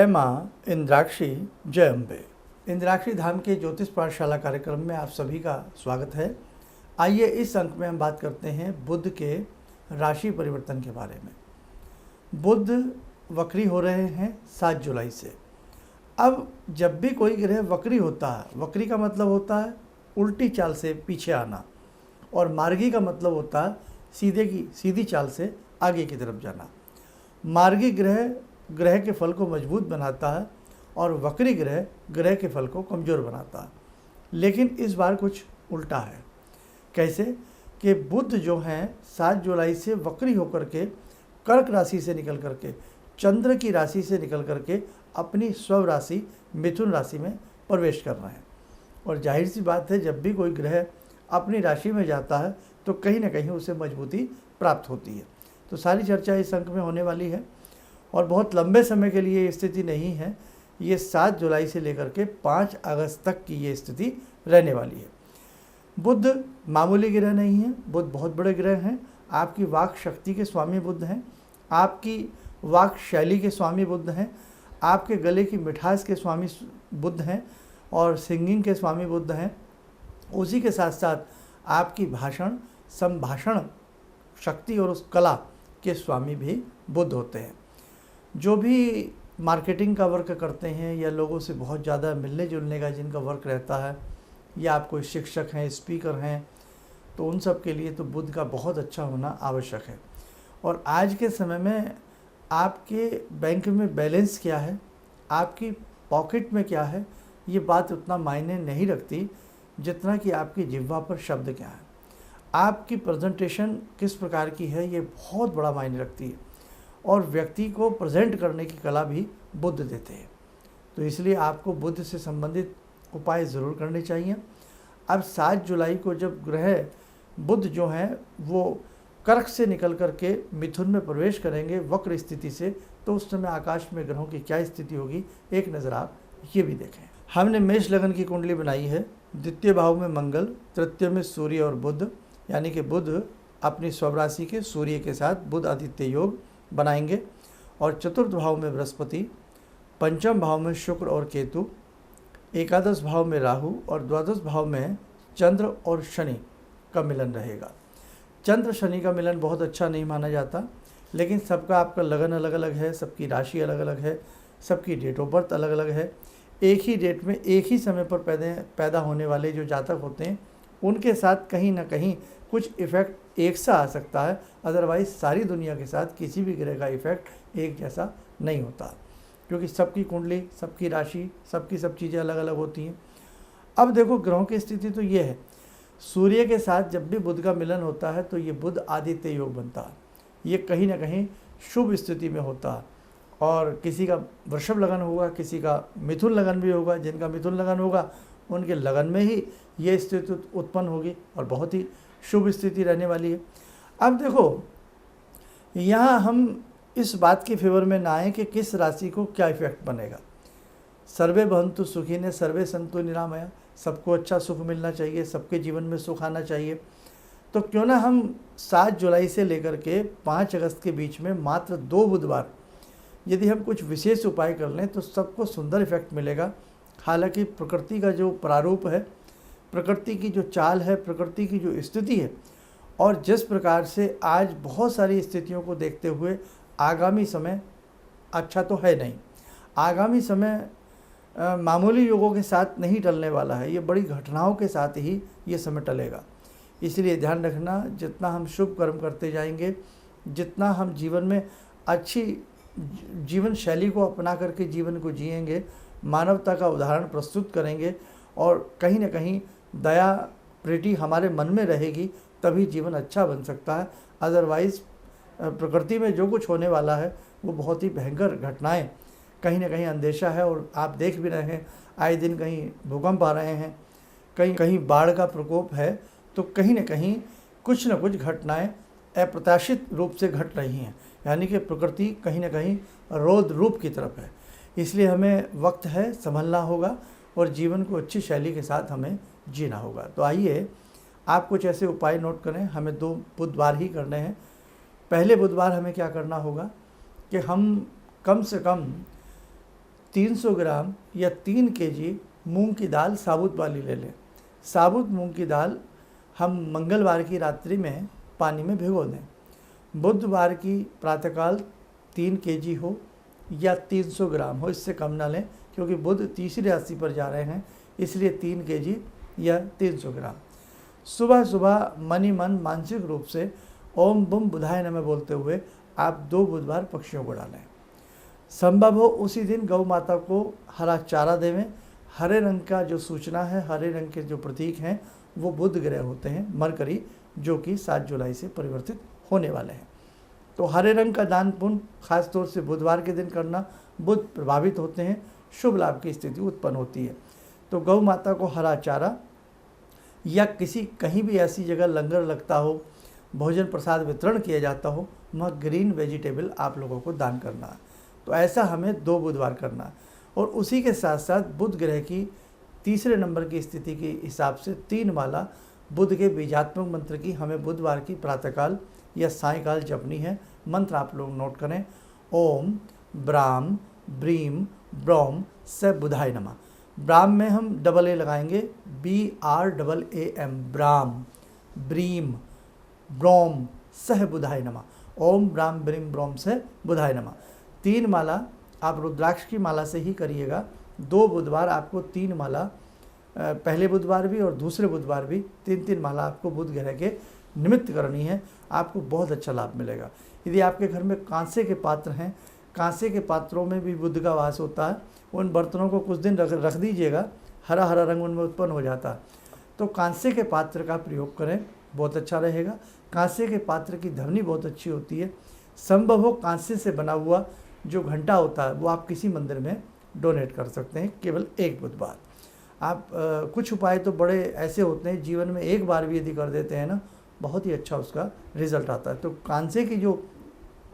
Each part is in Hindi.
जय माँ इंद्राक्षी जय अम्बे। इंद्राक्षी धाम के ज्योतिष पाठशाला कार्यक्रम में आप सभी का स्वागत है। आइए इस अंक में हम बात करते हैं बुध के राशि परिवर्तन के बारे में। बुध वक्री हो रहे हैं 7 जुलाई से। अब जब भी कोई ग्रह वक्री होता है, वक्री का मतलब होता है उल्टी चाल से पीछे आना, और मार्गी का मतलब होता है सीधी चाल से आगे की तरफ जाना। मार्गी ग्रह के फल को मजबूत बनाता है और वक्री ग्रह के फल को कमज़ोर बनाता है। लेकिन इस बार कुछ उल्टा है। कैसे कि बुध जो हैं 7 जुलाई से वक्री होकर के कर्क राशि से निकल करके, चंद्र की राशि से निकल करके अपनी स्व राशि मिथुन राशि में प्रवेश कर रहे हैं। और जाहिर सी बात है, जब भी कोई ग्रह अपनी राशि में जाता है तो कहीं ना कहीं उसे मजबूती प्राप्त होती है। तो सारी चर्चा इस अंक में होने वाली है और बहुत लंबे समय के लिए ये स्थिति नहीं है। ये 7 जुलाई से लेकर के 5 अगस्त तक की ये स्थिति रहने वाली है। बुध मामूली ग्रह नहीं है, बुध बहुत बड़े ग्रह हैं। आपकी वाक शक्ति के स्वामी बुध हैं, आपकी वाक शैली के स्वामी बुध हैं, आपके गले की मिठास के स्वामी बुध हैं और सिंगिंग के स्वामी बुध हैं। उसी के साथ साथ आपकी भाषण संभाषण शक्ति और उस कला के स्वामी भी बुध होते हैं। जो भी मार्केटिंग का वर्क करते हैं या लोगों से बहुत ज़्यादा मिलने जुलने का जिनका वर्क रहता है, या आप कोई शिक्षक हैं, स्पीकर हैं, तो उन सब के लिए तो बुध का बहुत अच्छा होना आवश्यक है। और आज के समय में आपके बैंक में बैलेंस क्या है, आपकी पॉकेट में क्या है, ये बात उतना मायने नहीं रखती जितना कि आपकी जिह्वा पर शब्द क्या है, आपकी प्रेजेंटेशन किस प्रकार की है, ये बहुत बड़ा मायने रखती है। और व्यक्ति को प्रेजेंट करने की कला भी बुध देते हैं। तो इसलिए आपको बुध से संबंधित उपाय ज़रूर करने चाहिए। अब 7 जुलाई को जब ग्रह बुध जो हैं वो कर्क से निकल करके मिथुन में प्रवेश करेंगे वक्र स्थिति से, तो उस समय आकाश में ग्रहों की क्या स्थिति होगी, एक नज़र आप ये भी देखें। हमने मेष लगन की कुंडली बनाई है। द्वितीय भाव में मंगल, तृतीय में सूर्य और बुध, यानी कि बुध अपनी स्वराशि के सूर्य के साथ बुध आदित्य योग बनाएंगे। और चतुर्थ भाव में बृहस्पति, पंचम भाव में शुक्र और केतु, एकादश भाव में राहु और द्वादश भाव में चंद्र और शनि का मिलन रहेगा। चंद्र शनि का मिलन बहुत अच्छा नहीं माना जाता, लेकिन सबका आपका लगन अलग अलग है, सबकी राशि अलग अलग है, सबकी डेट ऑफ बर्थ अलग अलग है। एक ही डेट में एक ही समय पर पैदा होने वाले जो जातक होते हैं उनके साथ कहीं ना कहीं कुछ इफ़ेक्ट एक सा आ सकता है। अदरवाइज़ सारी दुनिया के साथ किसी भी ग्रह का इफ़ेक्ट एक जैसा नहीं होता, क्योंकि सबकी कुंडली, सबकी राशि, सबकी सब चीज़ें अलग अलग होती हैं। अब देखो ग्रहों की स्थिति तो ये है, सूर्य के साथ जब भी बुध का मिलन होता है तो ये बुध आदित्य योग बनता है। ये कहीं ना कहीं शुभ स्थिति में होता है। और किसी का वृषभ लगन होगा, किसी का मिथुन लगन भी होगा। जिनका मिथुन लगन होगा उनके लगन में ही ये स्थिति उत्पन्न होगी और बहुत ही शुभ स्थिति रहने वाली है। अब देखो, यहाँ हम इस बात के फेवर में ना आए कि किस राशि को क्या इफेक्ट बनेगा। सर्वे भवन्तु सुखिनः सर्वे सन्तु निरामया, सबको अच्छा सुख मिलना चाहिए, सबके जीवन में सुख आना चाहिए। तो क्यों ना हम 7 जुलाई से लेकर के 5 अगस्त के बीच में मात्र 2 बुधवार यदि हम कुछ विशेष उपाय कर लें तो सबको सुंदर इफेक्ट मिलेगा। हालांकि प्रकृति का जो प्रारूप है, प्रकृति की जो चाल है, प्रकृति की जो स्थिति है, और जिस प्रकार से आज बहुत सारी स्थितियों को देखते हुए आगामी समय अच्छा तो है नहीं। आगामी समय मामूली योगों के साथ नहीं टलने वाला है, ये बड़ी घटनाओं के साथ ही ये समय टलेगा। इसलिए ध्यान रखना, जितना हम शुभ कर्म करते जाएंगे, जितना हम जीवन में अच्छी जीवन शैली को अपना करके जीवन को जिएंगे, मानवता का उदाहरण प्रस्तुत करेंगे और कहीं ना कहीं दया प्रीति हमारे मन में रहेगी, तभी जीवन अच्छा बन सकता है। अदरवाइज़ प्रकृति में जो कुछ होने वाला है वो बहुत ही भयंकर घटनाएं, कहीं ना कहीं अंदेशा है। और आप देख भी रहे हैं, आए दिन कहीं भूकंप आ रहे हैं, कहीं कहीं बाढ़ का प्रकोप है, तो कहीं ना कहीं कुछ न कुछ घटनाएं अप्रत्याशित रूप से घट रही हैं। यानी कि प्रकृति कहीं ना कहीं रौद्र रूप की तरफ है। इसलिए हमें वक्त है, संभलना होगा और जीवन को अच्छी शैली के साथ हमें जीना होगा। तो आइए आप कुछ ऐसे उपाय नोट करें। हमें 2 बुधवार ही करने हैं। पहले बुधवार हमें क्या करना होगा कि हम कम से कम 300 ग्राम या 3 केजी मूंग की दाल साबुत वाली ले लें। साबुत मूंग की दाल हम मंगलवार की रात्रि में पानी में भिगो दें। बुधवार की प्रातःकाल 3 केजी हो या 300 ग्राम हो, इससे कम ना लें क्योंकि बुध तीसरी राशि पर जा रहे हैं, इसलिए 3 केजी या 300 ग्राम। सुबह सुबह मनी मन मानसिक रूप से ओम बुम बुधाय नमः बोलते हुए आप 2 बुधवार पक्षियों को डालें। संभव हो उसी दिन गौ माता को हरा चारा देवें। हरे रंग का जो सूचना है, हरे रंग के जो प्रतीक हैं वो बुध ग्रह होते हैं, मरकरी, जो कि 7 जुलाई से परिवर्तित होने वाले हैं। तो हरे रंग का दान पुण्य खास तौर से बुधवार के दिन करना, बुध प्रभावित होते हैं, शुभ लाभ की स्थिति उत्पन्न होती है। तो गौ माता को हरा चारा या कहीं भी ऐसी जगह लंगर लगता हो, भोजन प्रसाद वितरण किया जाता हो, वहाँ ग्रीन वेजिटेबल आप लोगों को दान करना है। तो ऐसा हमें 2 बुधवार करना है। और उसी के साथ साथ बुध ग्रह की तीसरे नंबर की स्थिति के हिसाब से 3 माला बुध के बीजात्मक मंत्र की हमें बुधवार की प्रातःकाल या सायंकाल जपनी है। मंत्र आप लोग नोट करें। ओम ब्राम ब्रीम ब्रॉम स बुधाय नमः। ब्राम में हम डबल ए लगाएंगे, BRAAM, ब्राम, ब्रीम, ब्रोम सह बुधाय नमः। ओम ब्राम ब्रीम ब्रोम सह बुधाय नमः। 3 माला आप रुद्राक्ष की माला से ही करिएगा। 2 बुधवार आपको 3 माला, पहले बुधवार भी और दूसरे बुधवार भी 3-3 माला आपको बुध ग्रह के निमित्त करनी है। आपको बहुत अच्छा लाभ मिलेगा। यदि आपके घर में कांसे के पात्र हैं, कांसे के पात्रों में भी बुध का वास होता है, उन बर्तनों को कुछ दिन रख दीजिएगा, हरा हरा रंग उनमें उत्पन्न हो जाता है। तो कांसे के पात्र का प्रयोग करें, बहुत अच्छा रहेगा। कांसे के पात्र की ध्वनि बहुत अच्छी होती है। संभव हो कांसे से बना हुआ जो घंटा होता है वो आप किसी मंदिर में डोनेट कर सकते हैं, केवल 1 बुधवार। आप कुछ उपाय तो बड़े ऐसे होते हैं, जीवन में एक बार भी यदि कर देते हैं ना, बहुत ही अच्छा उसका रिजल्ट आता है। तो कांसे की जो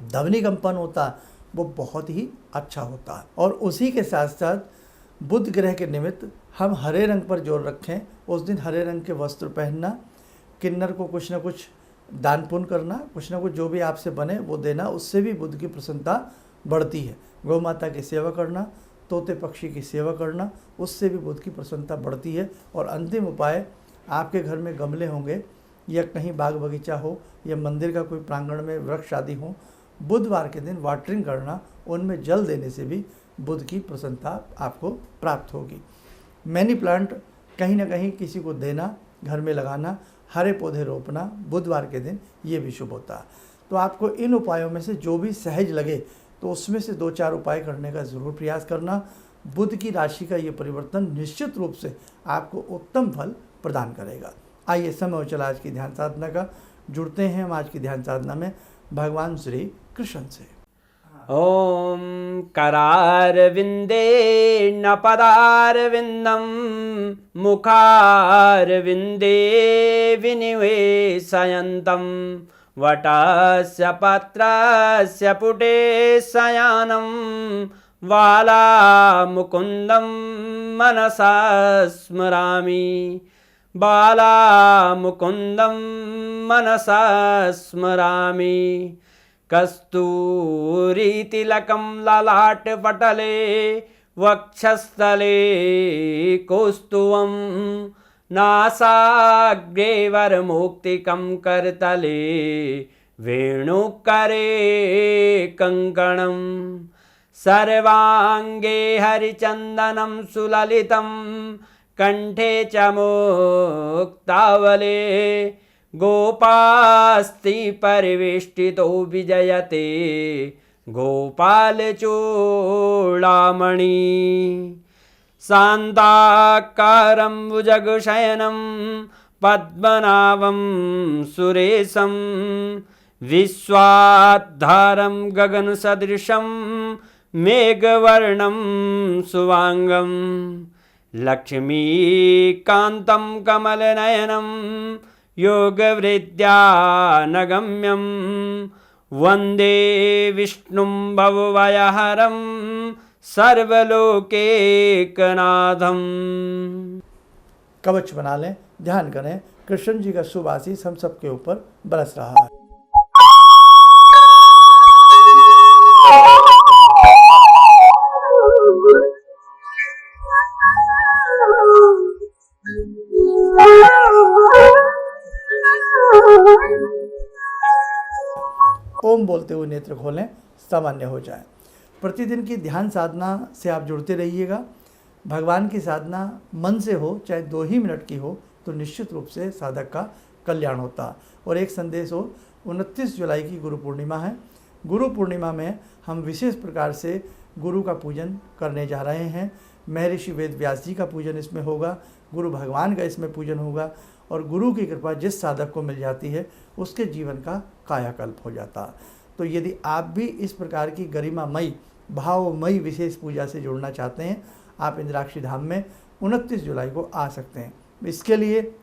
ध्वनि कंपन होता है वो बहुत ही अच्छा होता है। और उसी के साथ साथ बुध ग्रह के निमित्त हम हरे रंग पर जोर रखें। उस दिन हरे रंग के वस्त्र पहनना, किन्नर को कुछ ना कुछ दान पुण्य करना, कुछ ना कुछ जो भी आपसे बने वो देना, उससे भी बुध की प्रसन्नता बढ़ती है। गौ माता की सेवा करना, तोते पक्षी की सेवा करना, उससे भी बुध की प्रसन्नता बढ़ती है। और अंतिम उपाय, आपके घर में गमले होंगे या कहीं बाग बगीचा हो या मंदिर का कोई प्रांगण में वृक्ष आदि हो, बुधवार के दिन वाटरिंग करना, उनमें जल देने से भी बुध की प्रसन्नता आपको प्राप्त होगी। मनी प्लांट कहीं ना कहीं किसी को देना, घर में लगाना, हरे पौधे रोपना बुधवार के दिन, ये भी शुभ होता है। तो आपको इन उपायों में से जो भी सहज लगे तो उसमें से 2-4 उपाय करने का ज़रूर प्रयास करना। बुध की राशि का ये परिवर्तन निश्चित रूप से आपको उत्तम फल प्रदान करेगा। आइए समय हो चला आज की ध्यान साधना का। जुड़ते हैं हम आज की ध्यान साधना में भगवान श्री कृष्ण से। ओम करारविंदे न पदारविंदम मुखारविंदे विनिवेशयन्तम वटस्य पत्रस्य पुटे शयानं बालामुकुन्दं मनसा स्मरामि, बालामुकुन्दं मनसा स्मरामि। कस्तूरीतिलकं ललाटपटले वक्षस्थले कौस्तुभं नासाग्रे वरमुक्तिकं करतले वेणुकरे कङ्कणं सर्वाङ्गे हरिचन्दनं सुललितं कंठे च मुक्तावले गोपास्ति परिवेष्टितो विजयते गोपालचूडामणि शान्ताकारं भुजगशयनं पद्मनाभं सुरेशं विश्वाधारं गगनसदृशं मेघवर्णं शुभांगं लक्ष्मीकान्तं कमलनयनं योगवृद्ध्यानगम्यं वन्दे विष्णुं भवभयहरं सर्वलोकैकनाथं। कवच बना लें, ध्यान करें, कृष्ण जी का शुभ आशीष हम सबके ऊपर बरस रहा है। ओम बोलते हुए नेत्र खोलें, सामान्य हो जाए। प्रतिदिन की ध्यान साधना से आप जुड़ते रहिएगा। भगवान की साधना मन से हो, चाहे 2 ही मिनट की हो, तो निश्चित रूप से साधक का कल्याण होता। और एक संदेश हो, 29 जुलाई की गुरु पूर्णिमा है। गुरु पूर्णिमा में हम विशेष प्रकार से गुरु का पूजन करने जा रहे हैं। महर्षि वेद व्यास जी का पूजन इसमें होगा, गुरु भगवान का इसमें पूजन होगा, और गुरु की कृपा जिस साधक को मिल जाती है उसके जीवन का कायाकल्प हो जाता। तो यदि आप भी इस प्रकार की गरिमामयी भावमयी विशेष पूजा से जुड़ना चाहते हैं, आप इंद्राक्षी धाम में 29 जुलाई को आ सकते हैं। इसके लिए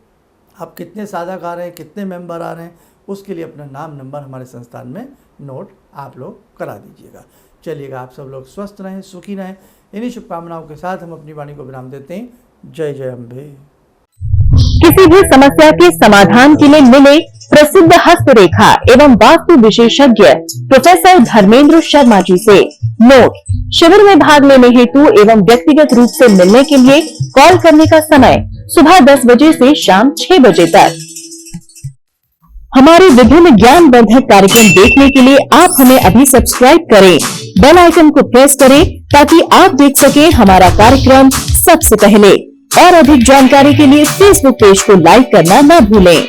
आप कितने साधक आ रहे हैं, कितने मेंबर आ रहे हैं, उसके लिए अपना नाम नंबर हमारे संस्थान में नोट आप लोग करा दीजिएगा। चलिएगा, आप सब लोग स्वस्थ रहें, सुखी रहें। इन्हीं शुभकामनाओं के साथ हम अपनी वाणी को विराम देते हैं। जय जय अम्बे। किसी भी समस्या के समाधान के लिए मिले प्रसिद्ध हस्तरेखा एवं वास्तु विशेषज्ञ प्रोफेसर धर्मेंद्र शर्मा जी से। नोट: शिविर में भाग लेने हेतु एवं व्यक्तिगत रूप से मिलने के लिए कॉल करने का समय सुबह 10 बजे से शाम 6 बजे तक। हमारे विभिन्न ज्ञानवर्धक कार्यक्रम देखने के लिए आप हमें अभी सब्सक्राइब करें, बेल आइकन को प्रेस करें ताकि आप देख सकें हमारा कार्यक्रम सबसे पहले। और अधिक जानकारी के लिए फेसबुक पेज को लाइक करना न भूलें।